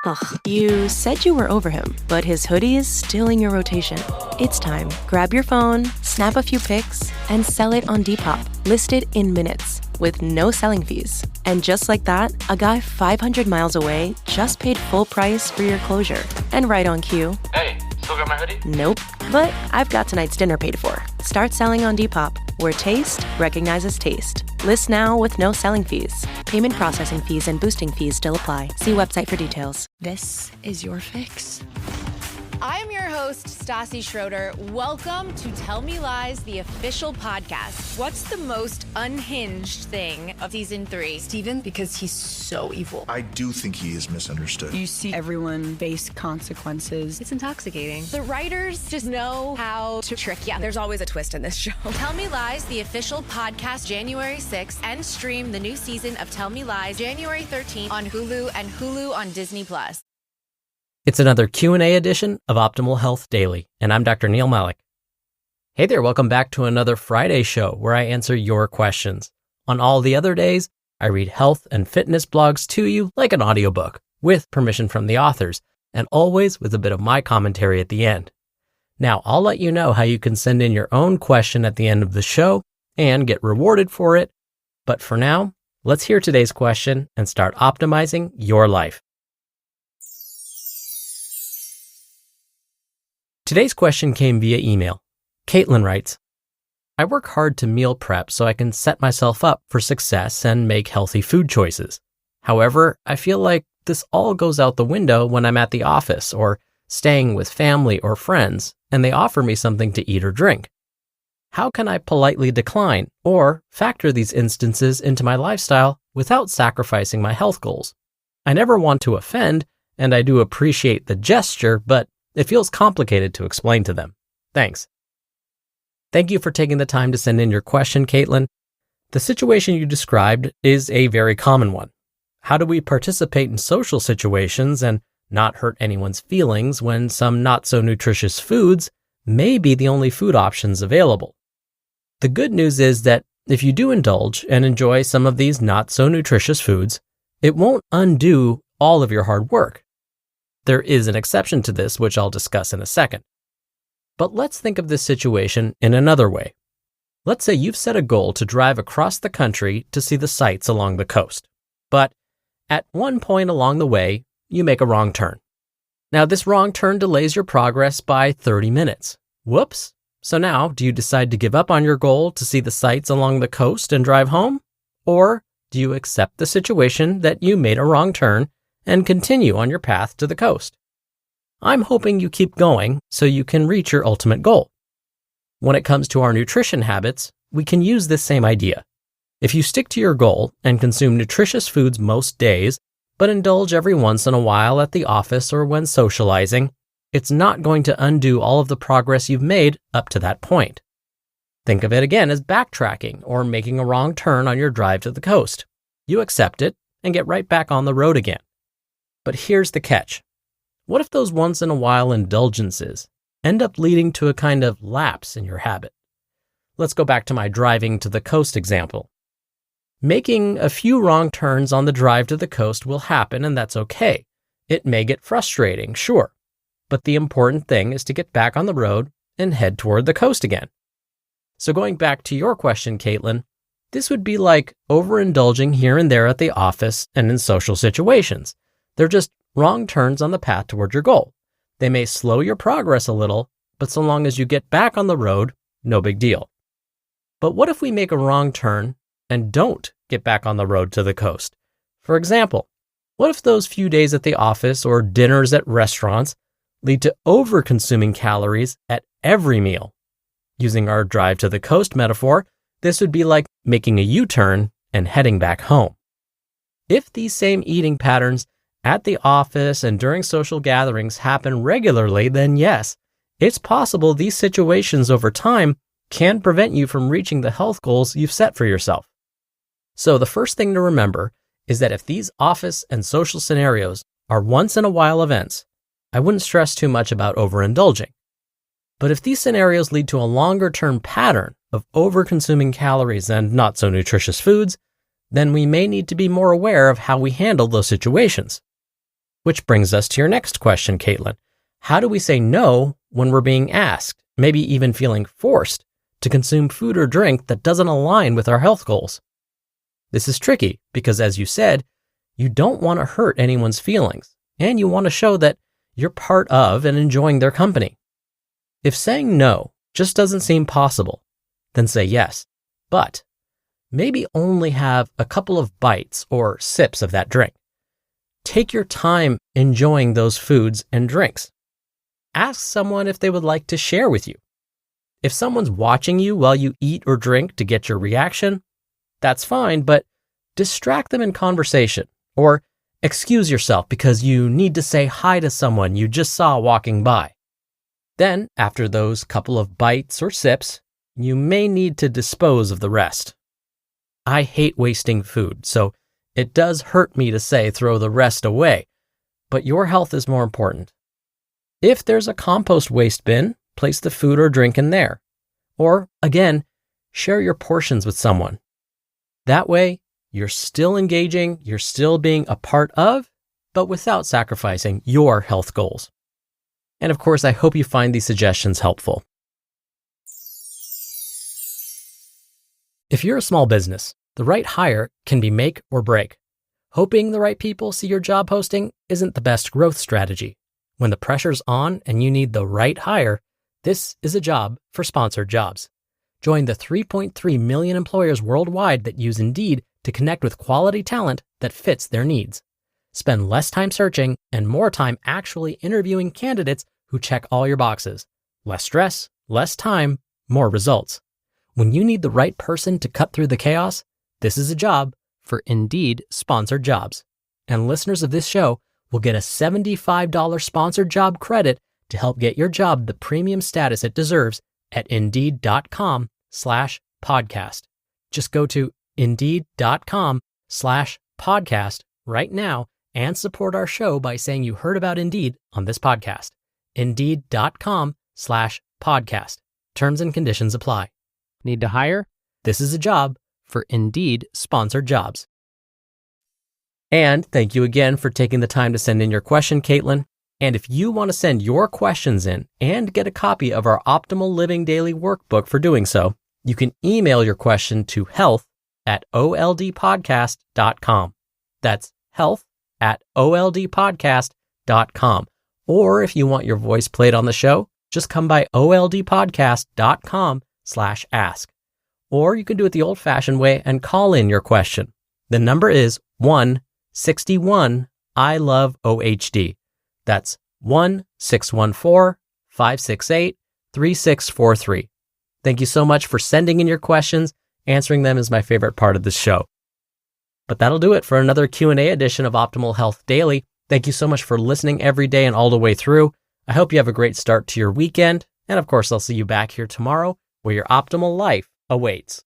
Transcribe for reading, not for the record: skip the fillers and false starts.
Ugh, you said you were over him, but his hoodie is still in your rotation. It's time. Grab your phone, snap a few pics, and sell it on Depop. Listed in minutes with no selling fees. And just like that, a guy 500 miles away just paid full price for your closure. And right on cue. Hey, still got my hoodie? Nope, but I've got tonight's dinner paid for. Start selling on Depop, where taste recognizes taste. List now with no selling fees. Payment processing fees and boosting fees still apply. See website for details. This is your fix. I'm your host, Stassi Schroeder. Welcome to Tell Me Lies, the official podcast. What's the most unhinged thing of season 3? Steven, because he's so evil. I do think he is misunderstood. You see everyone face consequences. It's intoxicating. The writers just know how to trick you. There's always a twist in this show. Tell Me Lies, the official podcast, January 6th, and stream the new season of Tell Me Lies, January 13th on Hulu and Hulu on Disney+. It's another Q&A edition of Optimal Health Daily, and I'm Dr. Neal Malik. Hey there, welcome back to another Friday show where I answer your questions. On all the other days, I read health and fitness blogs to you like an audiobook, with permission from the authors, and always with a bit of my commentary at the end. Now, I'll let you know how you can send in your own question at the end of the show and get rewarded for it. But for now, let's hear today's question and start optimizing your life. Today's question came via email. Caitlin writes, I work hard to meal prep so I can set myself up for success and make healthy food choices. However, I feel like this all goes out the window when I'm at the office or staying with family or friends and they offer me something to eat or drink. How can I politely decline or factor these instances into my lifestyle without sacrificing my health goals? I never want to offend, and I do appreciate the gesture, but it feels complicated to explain to them. Thanks. Thank you for taking the time to send in your question, Caitlin. The situation you described is a very common one. How do we participate in social situations and not hurt anyone's feelings when some not so nutritious foods may be the only food options available? The good news is that if you do indulge and enjoy some of these not so nutritious foods, it won't undo all of your hard work. There is an exception to this, which I'll discuss in a second. But let's think of this situation in another way. Let's say you've set a goal to drive across the country to see the sights along the coast. But at one point along the way, you make a wrong turn. Now, this wrong turn delays your progress by 30 minutes. Whoops. So now, do you decide to give up on your goal to see the sights along the coast and drive home? Or do you accept the situation that you made a wrong turn and continue on your path to the coast? I'm hoping you keep going so you can reach your ultimate goal. When it comes to our nutrition habits, we can use this same idea. If you stick to your goal and consume nutritious foods most days, but indulge every once in a while at the office or when socializing, it's not going to undo all of the progress you've made up to that point. Think of it again as backtracking or making a wrong turn on your drive to the coast. You accept it and get right back on the road again. But here's the catch. What if those once in a while indulgences end up leading to a kind of lapse in your habit? Let's go back to my driving to the coast example. Making a few wrong turns on the drive to the coast will happen, and that's okay. It may get frustrating, sure. But the important thing is to get back on the road and head toward the coast again. So going back to your question, Caitlin, this would be like overindulging here and there at the office and in social situations. They're just wrong turns on the path toward your goal. They may slow your progress a little, but so long as you get back on the road, no big deal. But what if we make a wrong turn and don't get back on the road to the coast? For example, what if those few days at the office or dinners at restaurants lead to over-consuming calories at every meal? Using our drive to the coast metaphor, this would be like making a U-turn and heading back home. If these same eating patterns at the office and during social gatherings happen regularly, then yes, it's possible these situations over time can prevent you from reaching the health goals you've set for yourself. So the first thing to remember is that if these office and social scenarios are once in a while events, I wouldn't stress too much about overindulging. But if these scenarios lead to a longer-term pattern of over-consuming calories and not so nutritious foods, then we may need to be more aware of how we handle those situations. Which brings us to your next question, Caitlin. How do we say no when we're being asked, maybe even feeling forced, to consume food or drink that doesn't align with our health goals? This is tricky because, as you said, you don't want to hurt anyone's feelings, and you want to show that you're part of and enjoying their company. If saying no just doesn't seem possible, then say yes, but maybe only have a couple of bites or sips of that drink. Take your time enjoying those foods and drinks. Ask someone if they would like to share with you. If someone's watching you while you eat or drink to get your reaction, that's fine, but distract them in conversation or excuse yourself because you need to say hi to someone you just saw walking by. Then, after those couple of bites or sips, you may need to dispose of the rest. I hate wasting food, so it does hurt me to say throw the rest away, but your health is more important. If there's a compost waste bin, place the food or drink in there. Or, again, share your portions with someone. That way, you're still engaging, you're still being a part of, but without sacrificing your health goals. And of course, I hope you find these suggestions helpful. If you're a small business, the right hire can be make or break. Hoping the right people see your job posting isn't the best growth strategy. When the pressure's on and you need the right hire, this is a job for sponsored jobs. Join the 3.3 million employers worldwide that use Indeed to connect with quality talent that fits their needs. Spend less time searching and more time actually interviewing candidates who check all your boxes. Less stress, less time, more results. When you need the right person to cut through the chaos, this is a job for Indeed sponsored jobs. And listeners of this show will get a $75 sponsored job credit to help get your job the premium status it deserves at Indeed.com/podcast. Just go to Indeed.com/podcast right now and support our show by saying you heard about Indeed on this podcast. Indeed.com/podcast. Terms and conditions apply. Need to hire? This is a job for Indeed sponsored jobs. And thank you again for taking the time to send in your question, Caitlin. And if you want to send your questions in and get a copy of our Optimal Living Daily Workbook for doing so, you can email your question to health@oldpodcast.com. That's health@oldpodcast.com. Or if you want your voice played on the show, just come by oldpodcast.com/ask. Or you can do it the old-fashioned way and call in your question. The number is 161-I-LOVE-OHD. That's 1-614-568-3643. Thank you so much for sending in your questions. Answering them is my favorite part of the show. But that'll do it for another Q&A edition of Optimal Health Daily. Thank you so much for listening every day and all the way through. I hope you have a great start to your weekend. And of course, I'll see you back here tomorrow where your optimal life awaits.